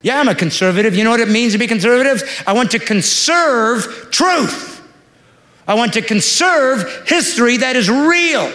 Yeah, I'm a conservative. You know what it means to be conservative? I want to conserve truth. I want to conserve history that is real.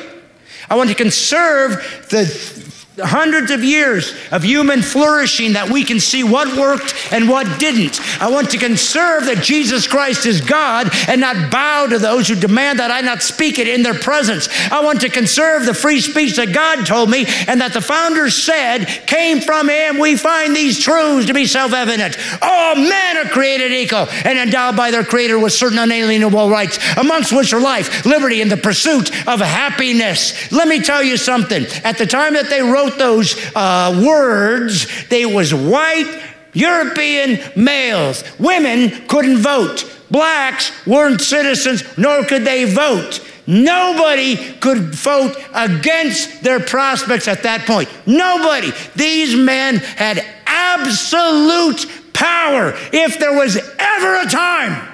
I want to conserve the hundreds of years of human flourishing that we can see what worked and what didn't. I want to conserve that Jesus Christ is God and not bow to those who demand that I not speak it in their presence. I want to conserve the free speech that God told me and that the founders said came from him. We find these truths to be self-evident. All men are created equal and endowed by their Creator with certain unalienable rights, amongst which are life, liberty, and the pursuit of happiness. Let me tell you something. At the time that they wrote those words, they was white European males. Women couldn't vote. Blacks weren't citizens, nor could they vote. Nobody could vote against their prospects at that point. Nobody. These men had absolute power. If there was ever a time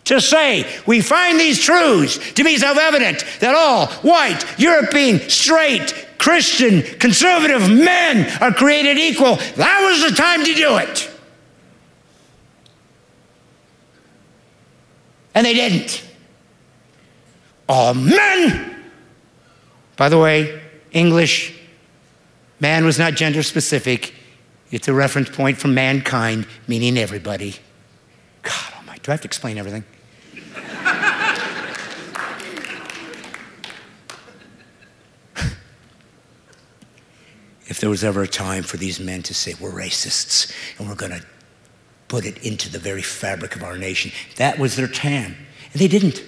to say, we find these truths to be self-evident, that all white, European, straight, Christian, conservative men are created equal, that was the time to do it. And they didn't. All men. By the way, English, man was not gender specific. It's a reference point from mankind, meaning everybody. God almighty, do I have to explain everything? If there was ever a time for these men to say, we're racists, and we're going to put it into the very fabric of our nation, that was their time. And they didn't.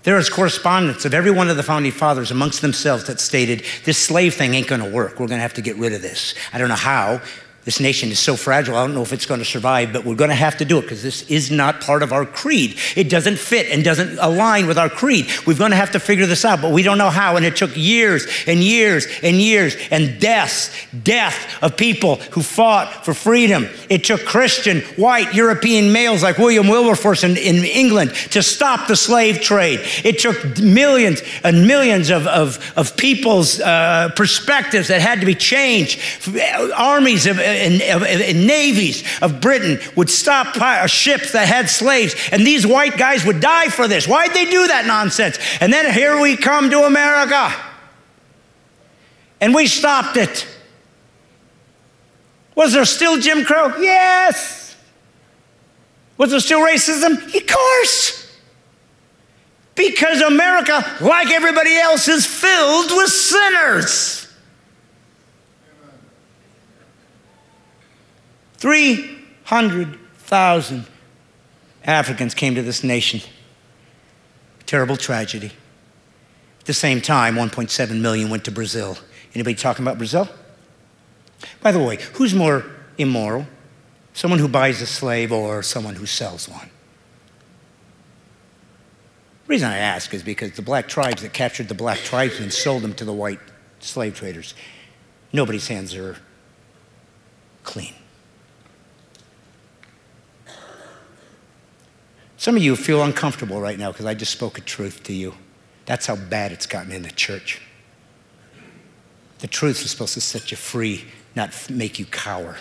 There is correspondence of every one of the founding fathers amongst themselves that stated, this slave thing ain't going to work. We're going to have to get rid of this. I don't know how. This nation is so fragile, I don't know if it's going to survive, but we're going to have to do it because this is not part of our creed. It doesn't fit and doesn't align with our creed. We're going to have to figure this out, but we don't know how. And it took years and years and years and death of people who fought for freedom. It took Christian, white, European males like William Wilberforce in England to stop the slave trade. It took millions and millions of people's perspectives that had to be changed. Armies and navies of Britain would stop ships that had slaves, and these white guys would die for this. Why'd they do that nonsense? And then here we come to America, and we stopped it. Was there still Jim Crow? Yes. Was there still racism? Of course. Because America, like everybody else, is filled with sinners. 300,000 Africans came to this nation. Terrible tragedy. At the same time, 1.7 million went to Brazil. Anybody talking about Brazil? By the way, who's more immoral? Someone who buys a slave or someone who sells one? The reason I ask is because the black tribes that captured the black tribesmen sold them to the white slave traders. Nobody's hands are clean. Some of you feel uncomfortable right now because I just spoke a truth to you. That's how bad it's gotten in the church. The truth is supposed to set you free, not make you cower.